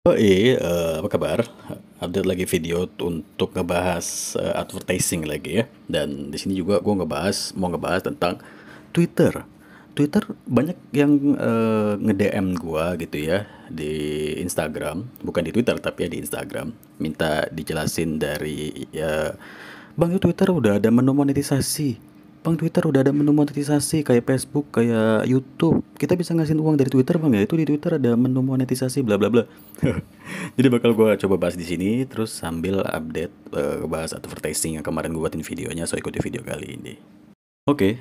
Apa kabar? Update lagi video untuk ngebahas advertising lagi ya. Dan di sini juga gue mau ngebahas tentang Twitter. Twitter banyak yang nge-DM gue gitu ya di Instagram, bukan di Twitter tapi ya di Instagram, minta dijelasin dari Bang, Twitter udah ada menu monetisasi. Bang, Twitter udah ada menu monetisasi kayak Facebook, kayak YouTube. Kita bisa ngasihin uang dari Twitter, Bang, ya. Itu di Twitter ada menu monetisasi bla bla bla. Jadi bakal gue coba bahas di sini terus sambil update bahas advertising yang kemarin gue buatin videonya, so ikuti video kali ini. Oke,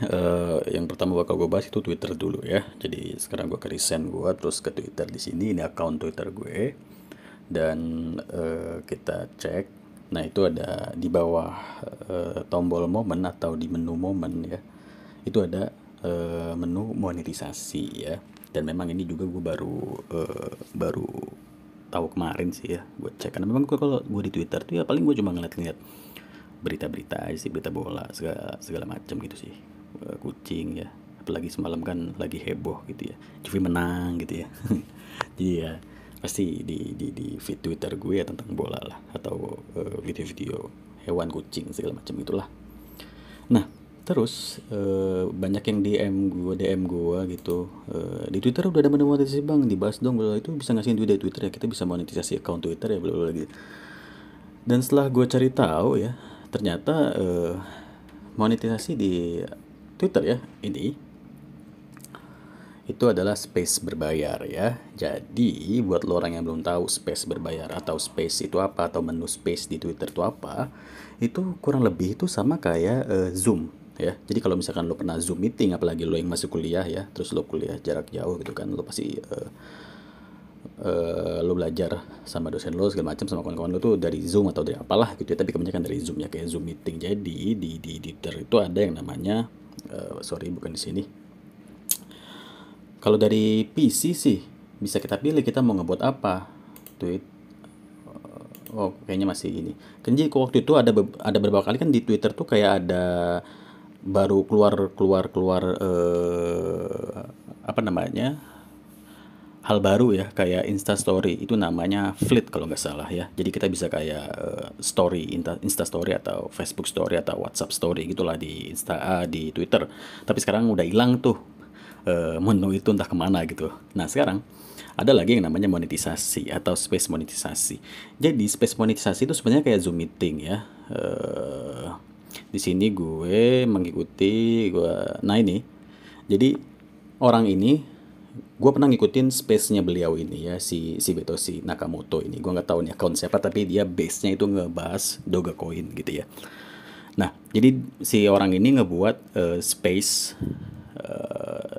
yang pertama bakal gue bahas itu Twitter dulu ya. Jadi sekarang gue ke recent gue terus ke Twitter di sini. Ini akun Twitter gue dan kita cek. Nah itu ada di bawah tombol momen atau di menu momen ya. Itu ada menu monetisasi ya. Dan memang ini juga gue baru tahu kemarin sih ya. Gue cek karena memang kalau gue di Twitter tuh ya paling gue cuma ngeliat-ngeliat berita-berita aja sih, berita bola segala macam gitu sih. Kucing ya, apalagi semalam kan lagi heboh gitu ya, Juve menang gitu ya. Jadi ya pasti di feed Twitter gue ya tentang bola lah, atau video-video hewan, kucing segala macam itulah. Nah terus banyak yang DM gue gitu, di Twitter udah ada monetisasi, Bang, dibahas dong. Itu bisa ngasihin duit dari Twitter ya, kita bisa monetisasi account Twitter ya, bla bla gitu. Dan setelah gue cari tahu ya, ternyata monetisasi di Twitter ya ini itu adalah space berbayar ya. Jadi buat lo orang yang belum tahu space berbayar atau space itu apa, atau menu space di Twitter itu apa, itu kurang lebih itu sama kayak Zoom ya. Jadi kalau misalkan lo pernah Zoom meeting, apalagi lo yang masih kuliah ya, terus lo kuliah jarak jauh gitu kan, lo pasti lo belajar sama dosen lo segala macam, sama kawan-kawan lo tuh dari Zoom atau dari apalah gitu ya, tapi kebanyakan dari Zoom ya, kayak Zoom meeting. Jadi di Twitter itu ada yang namanya sorry bukan di sini. Kalau dari PC sih bisa kita pilih kita mau ngebuat apa tweet. Oh kayaknya masih ini kan. Jadi waktu itu ada beberapa kali kan di Twitter tuh kayak ada baru keluar apa namanya, hal baru ya, kayak Insta Story. Itu namanya Fleet kalau nggak salah ya. Jadi kita bisa kayak story, Insta Story atau Facebook Story atau WhatsApp Story gitulah di Twitter. Tapi sekarang udah hilang tuh menu itu, entah kemana gitu. Nah sekarang ada lagi yang namanya monetisasi atau space monetisasi. Jadi space monetisasi itu sebenarnya kayak Zoom meeting ya. Di sini gue mengikuti nah ini. Jadi orang ini gue pernah ngikutin space-nya beliau ini ya, si Betoshi Nakamoto ini. Gue nggak tahu nih account siapa, tapi dia base-nya itu ngebahas Dogecoin gitu ya. Nah jadi si orang ini ngebuat space,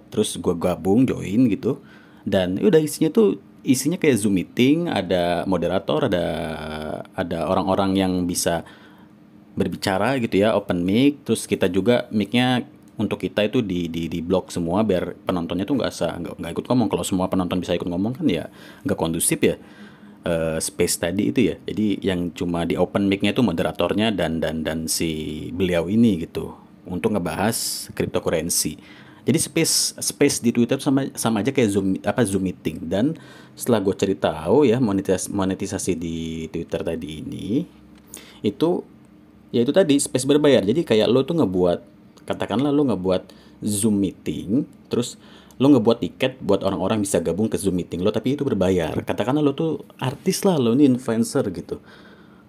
terus gue gabung join gitu, dan udah isinya kayak Zoom meeting, ada moderator, ada orang-orang yang bisa berbicara gitu ya, open mic. Terus kita juga mic-nya untuk kita itu di block semua biar penontonnya tuh nggak ikut ngomong. Kalau semua penonton bisa ikut ngomong kan ya nggak kondusif ya space tadi itu ya. Jadi yang cuma di open mic-nya itu moderatornya dan si beliau ini gitu, untuk ngebahas cryptocurrency. Jadi space di Twitter sama aja kayak Zoom meeting. Dan setelah gue cari tahu ya, monetisasi di Twitter tadi ini itu ya itu tadi space berbayar. Jadi kayak lo tuh katakanlah lo ngebuat Zoom meeting, terus lo ngebuat tiket buat orang-orang bisa gabung ke Zoom meeting lo, tapi itu berbayar. Katakanlah lo tuh artis lah, lo ini influencer gitu,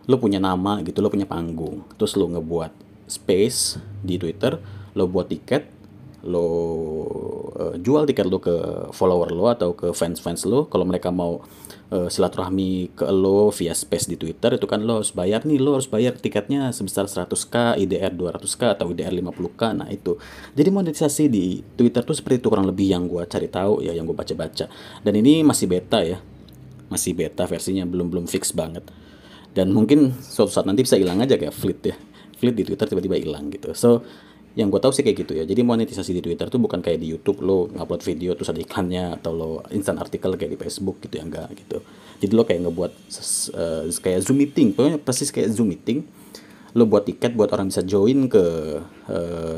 lo punya nama gitu, lo punya panggung, terus lo ngebuat space di Twitter, lo buat tiket, lo jual tiket lo ke follower lo atau ke fans lo. Kalau mereka mau silaturahmi ke lo via space di Twitter, itu kan lo harus bayar nih, lo harus bayar tiketnya sebesar 100k, IDR 200k atau IDR 50k. Nah itu jadi monetisasi di Twitter tuh seperti itu kurang lebih, yang gue cari tahu ya, yang gue baca-baca. Dan ini masih beta ya, masih beta versinya, belum fix banget. Dan mungkin suatu saat nanti bisa hilang aja kayak Fleet ya, Fleet di Twitter tiba-tiba hilang gitu. So yang gue tahu sih kayak gitu ya. Jadi monetisasi di Twitter tuh bukan kayak di YouTube lo ngupload video terus ada iklannya, atau lo instan artikel kayak di Facebook gitu ya, enggak gitu. Jadi lo kayak ngebuat kayak Zoom meeting, pokoknya persis kayak Zoom meeting. Lo buat tiket buat orang bisa join ke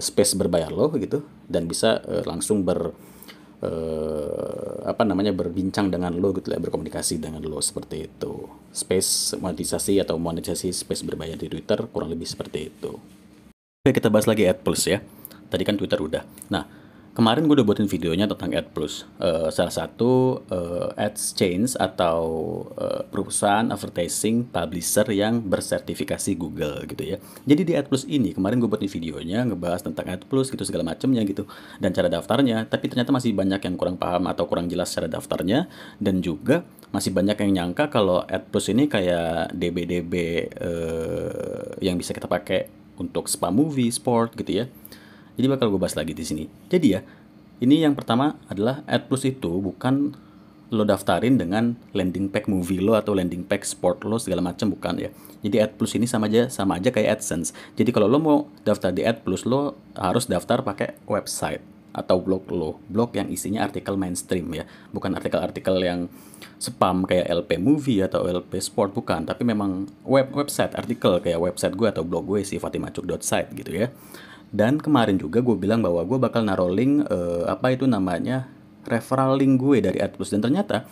space berbayar lo gitu, dan bisa langsung apa namanya, berbincang dengan lo gitu ya, berkomunikasi dengan lo seperti itu. Space monetisasi atau monetisasi space berbayar di Twitter kurang lebih seperti itu. Oke, kita bahas lagi Ad Plus ya. Tadi kan Twitter udah. Nah, kemarin gue udah buatin videonya tentang Ad Plus. Salah satu ads chains atau perusahaan advertising publisher yang bersertifikasi Google gitu ya. Jadi di Ad Plus ini kemarin gue buatin videonya ngebahas tentang Ad Plus gitu segala macamnya gitu dan cara daftarnya. Tapi ternyata masih banyak yang kurang paham atau kurang jelas cara daftarnya, dan juga masih banyak yang nyangka kalau Ad Plus ini kayak DB-DB yang bisa kita pakai untuk spam movie, sport gitu ya. Jadi bakal gue bahas lagi di sini. Jadi ya, ini yang pertama adalah Ad Plus itu bukan lo daftarin dengan landing pack movie lo atau landing pack sport lo segala macam, bukan ya. Jadi Ad Plus ini sama aja kayak AdSense. Jadi kalau lo mau daftar di Ad Plus, lo harus daftar pakai website atau blog lo, blog yang isinya artikel mainstream ya, bukan artikel-artikel yang spam kayak LP movie atau LP sport, bukan, tapi memang website artikel kayak website gue atau blog gue si fatimacuk.site gitu ya. Dan kemarin juga gue bilang bahwa gue bakal naruh link apa itu namanya, referral link gue dari Ad Plus, dan ternyata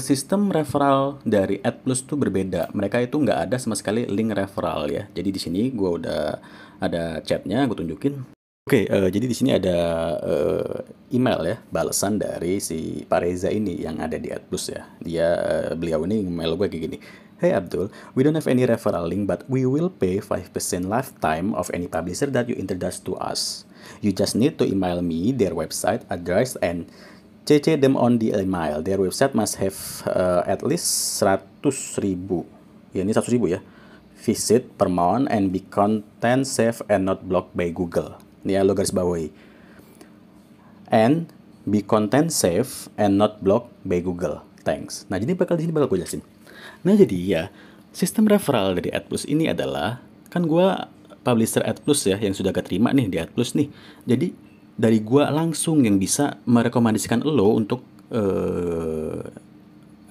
sistem referral dari Ad Plus tuh berbeda. Mereka itu nggak ada sama sekali link referral ya. Jadi di sini gue udah ada chatnya, gue tunjukin. Oke, jadi di sini ada email ya, balasan dari si Pak Reza ini yang ada di Ad Plus ya. Beliau ini email gue kayak gini. Hey Abdul, we don't have any referral link, but we will pay 5% lifetime of any publisher that you introduce to us. You just need to email me their website address and CC them on the email. Their website must have at least 100.000. Ya, ini 100.000 ya. Visit per month and be content safe and not blocked by Google. Ini ya, lo garis bawahi. And be content safe and not blocked by Google. Thanks. Nah, jadi di sini bakal gue jelasin. Nah, jadi ya, sistem referral dari Ad Plus ini adalah, kan gue publisher Ad Plus ya, yang sudah keterima nih di Ad Plus nih. Jadi dari gue langsung yang bisa merekomendasikan lo untuk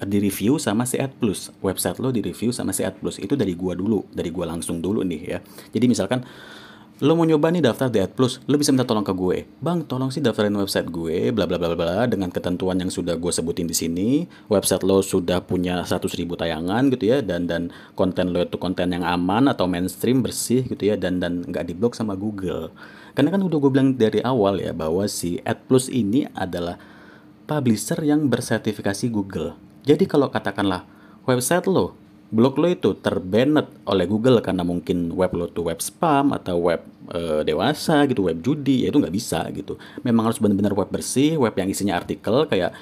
di-review sama si Ad Plus. Website lo di-review sama si Ad Plus. Itu dari gue dulu, dari gue langsung dulu nih ya. Jadi misalkan lo mau nyoba nih daftar di Ad Plus, lo bisa minta tolong ke gue. Bang, tolong sih daftarin website gue, bla bla bla bla, dengan ketentuan yang sudah gue sebutin di sini. Website lo sudah punya 100.000 tayangan gitu ya, dan konten lo itu konten yang aman atau mainstream, bersih gitu ya, dan nggak diblok sama Google. Karena kan udah gue bilang dari awal ya bahwa si Ad Plus ini adalah publisher yang bersertifikasi Google. Jadi kalau katakanlah website lo, blog lo itu terbanned oleh Google karena mungkin web lo tuh web spam atau web dewasa gitu, web judi, ya itu nggak bisa gitu. Memang harus benar-benar web bersih, web yang isinya artikel kayak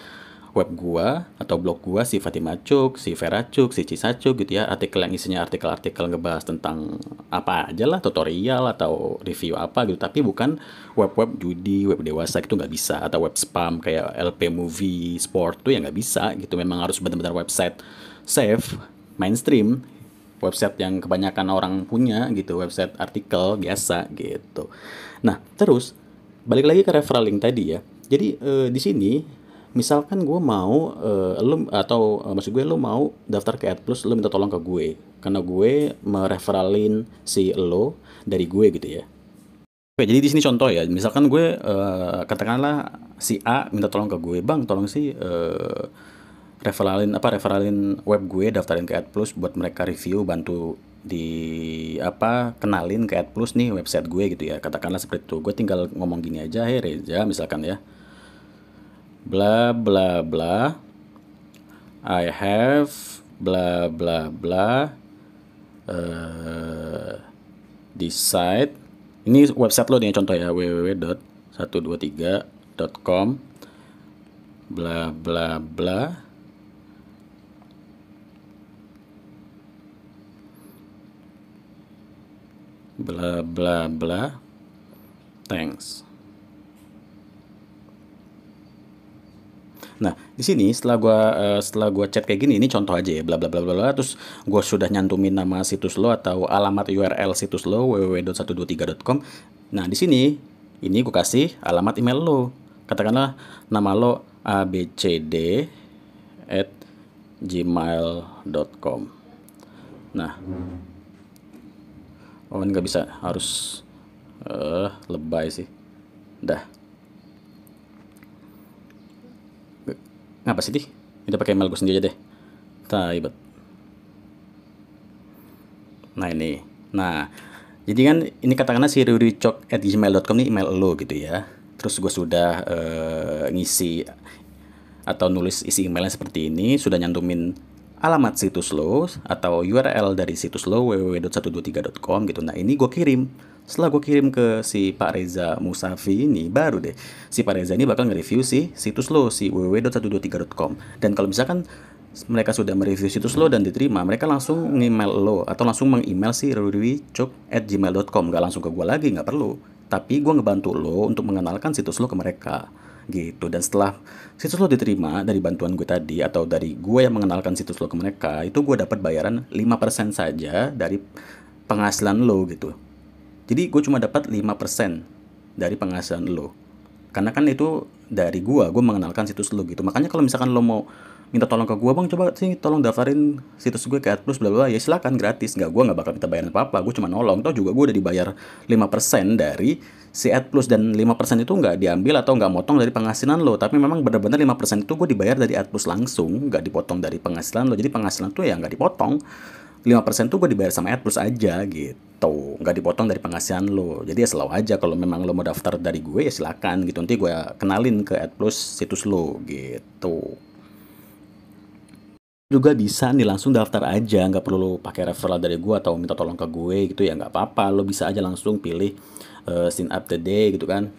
web gua atau blog gua si Fatima Cuk, si Vera Cuk, si Cisa Cuk gitu ya, artikel yang isinya artikel-artikel ngebahas tentang apa aja lah, tutorial atau review apa gitu, tapi bukan web-web judi, web dewasa gitu, nggak bisa, atau web spam kayak LP movie, sport tuh ya nggak bisa gitu. Memang harus benar-benar website safe, mainstream, website yang kebanyakan orang punya gitu, website artikel biasa gitu. Nah, terus balik lagi ke referral link tadi ya. Jadi di sini misalkan gue mau lu atau maksud gue, lu mau daftar ke Ad Plus, lu minta tolong ke gue karena gue mereferalin si lo dari gue gitu ya. Oke, jadi di sini contoh ya. Misalkan gue katakanlah si A minta tolong ke gue, "Bang, tolong sih referalin web gue, daftarin ke Ad Plus buat mereka review, bantu kenalin ke Ad Plus nih website gue," gitu ya. Katakanlah seperti itu. Gue tinggal ngomong gini aja, "Hey Reza," misalkan ya, bla bla bla, I have bla bla bla di site. Ini website lo nih contoh ya, www.123.com bla bla bla bla bla bla, thanks. Nah, di sini setelah gua chat kayak gini, ini contoh aja ya, bla bla bla bla, terus gua sudah nyantumin nama situs lo atau alamat URL situs lo, www.123.com. Nah, di sini ini gua kasih alamat email lo. Katakanlah nama lo abcd@gmail.com. Nah, oh ini nggak bisa, harus lebay sih. Dah. Ngapa sih? Kita pakai email gue sendiri aja deh. Taibet. Nah ini. Nah, jadi kan ini katakanlah si ruricok@gmail.com ini email lo gitu ya. Terus gue sudah ngisi atau nulis isi emailnya seperti ini, sudah nyantumin alamat situs lo atau URL dari situs lo www.123.com gitu. Nah ini gue kirim. Setelah gue kirim ke si Pak Reza Musafi ini, baru deh si Pak Reza ini bakal nge-review si situs lo, si www.123.com. Dan kalau misalkan mereka sudah mereview situs lo dan diterima, mereka langsung nge-email lo atau langsung meng-email si ruricok@gmail.com. Gak langsung ke gue lagi, nggak perlu. Tapi gue ngebantu lo untuk mengenalkan situs lo ke mereka gitu. Dan setelah situs lo diterima dari bantuan gue tadi atau dari gue yang mengenalkan situs lo ke mereka, itu gue dapat bayaran 5% saja dari penghasilan lo gitu. Jadi gue cuma dapat 5% dari penghasilan lo. Karena kan itu dari gue mengenalkan situs lo gitu. Makanya kalau misalkan lo mau minta tolong ke gue, bang coba sih tolong daftarin situs gue ke AdPlus bla bla, ya silakan gratis. Gue nggak bakal minta bayaran apa apa, gue cuma nolong. Toh juga gue udah dibayar 5% dari si AdPlus, dan 5% itu nggak diambil atau nggak motong dari penghasilan lo, tapi memang benar-benar 5% itu gue dibayar dari AdPlus langsung, nggak dipotong dari penghasilan lo. Jadi penghasilan tuh ya nggak dipotong, 5% tuh gue dibayar sama AdPlus aja gitu, nggak dipotong dari penghasilan lo. Jadi ya selalu aja kalau memang lo mau daftar dari gue ya silakan gitu, nanti gue kenalin ke AdPlus situs lo gitu. Juga bisa nih langsung daftar aja, nggak perlu lo pakai referral dari gue atau minta tolong ke gue gitu ya, nggak apa-apa, lo bisa aja langsung pilih sign up today gitu kan.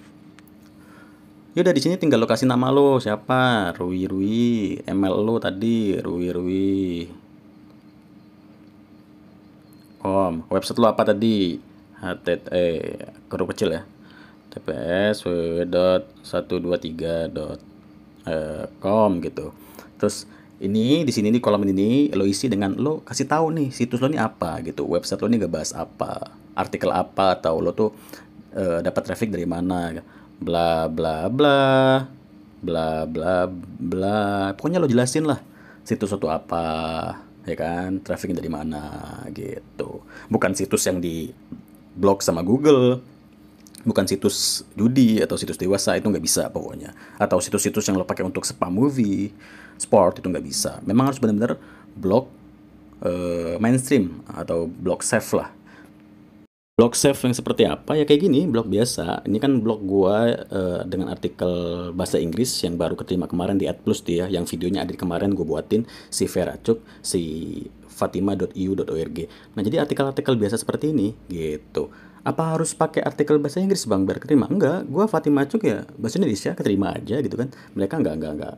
Ya udah, di sini tinggal lo kasih nama lo siapa, Rui Rui, email lo tadi Rui Rui website lo apa tadi, http huruf kecil ya, tps www.123.com gitu. Terus ini di sini di kolom ini lo isi dengan lo kasih tahu nih situs lo ini apa gitu, website lo ini ngebahas apa, artikel apa, atau lo tuh dapat traffic dari mana, bla bla bla bla bla bla. Pokoknya lo jelasin lah situs itu apa, ya kan, trafficnya dari mana gitu. Bukan situs yang di blog sama Google, bukan situs judi atau situs dewasa, itu nggak bisa pokoknya. Atau situs-situs yang lo pakai untuk spam movie, sport, itu nggak bisa. Memang harus benar-benar blog mainstream atau blog safe lah. Blog safe yang seperti apa? Ya kayak gini, blog biasa. Ini kan blog gua dengan artikel bahasa Inggris yang baru keterima kemarin di AdPlus dia, yang videonya ada kemarin gue buatin, si Vera Cuk, si fatima.iu.org. Nah, jadi artikel-artikel biasa seperti ini gitu. Apa harus pakai artikel bahasa Inggris bang biar keterima? Enggak, gua Fatima Cuk ya bahasa Indonesia, keterima aja gitu kan. Mereka enggak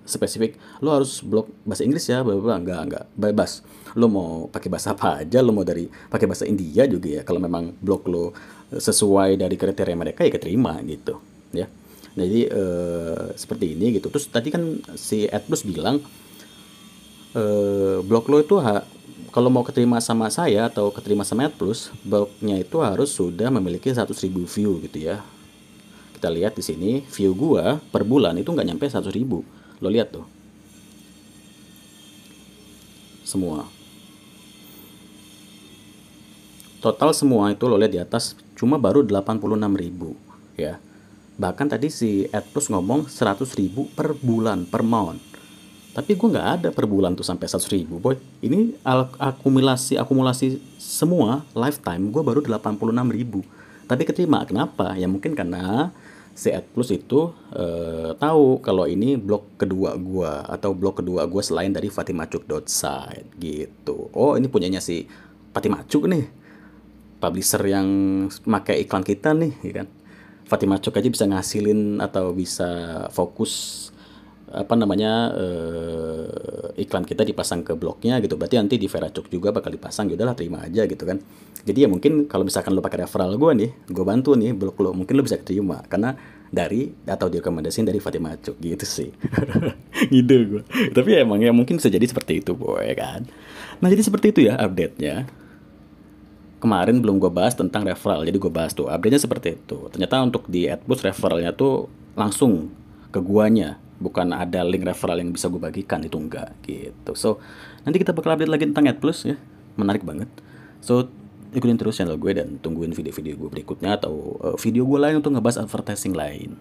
spesifik lo harus blog bahasa Inggris ya, bla bla, enggak, bebas. Lo mau pakai bahasa apa aja, lo mau dari pakai bahasa India juga ya, kalau memang blog lo sesuai dari kriteria mereka ya keterima gitu ya. Nah, jadi seperti ini gitu. Terus tadi kan si AdPlus bilang blog lo itu kalau mau keterima sama saya atau keterima sama AdPlus, blognya itu harus sudah memiliki 100.000 view gitu ya. Kita lihat di sini view gua per bulan itu nggak nyampe 100.000. Lo lihat tuh, semua total semua itu lo lihat di atas cuma baru 86.000 ya. Bahkan tadi si AdPlus ngomong 100.000 per bulan, per month. Tapi gue nggak ada per bulan tuh sampai 100.000 boy. Ini akumulasi semua lifetime gue baru 86.000. Tapi keterima, kenapa? Ya mungkin karena si AdPlus itu tahu kalau ini blog kedua gue atau blog kedua gue selain dari fatimacuk.site gitu. Oh, ini punyanya si Fatimacuk nih, publisher yang pakai iklan kita nih, ya kan. Fatimacuk aja bisa ngasilin atau bisa fokus apa namanya iklan kita dipasang ke blognya gitu, berarti nanti di Veracuk juga bakal dipasang. Ya udahlah, terima aja gitu kan. Jadi ya mungkin kalau misalkan lo pakai referral gue nih, gue bantu nih blog lo, mungkin lo bisa terima karena dari atau direkomendasiin dari Fatimacuk gitu sih. Ide gue. Tapi ya emang ya mungkin bisa jadi seperti itu boy kan. Nah, jadi seperti itu ya update-nya. Kemarin belum gue bahas tentang referral, jadi gue bahas tuh update-nya seperti itu. Ternyata untuk di AdPlus referralnya tuh langsung ke guanya, bukan ada link referral yang bisa gue bagikan, itu enggak gitu. So nanti kita bakal update lagi tentang AdPlus ya, menarik banget. So ikutin terus channel gue dan tungguin video-video gue berikutnya atau video gue lain untuk ngebahas advertising lain.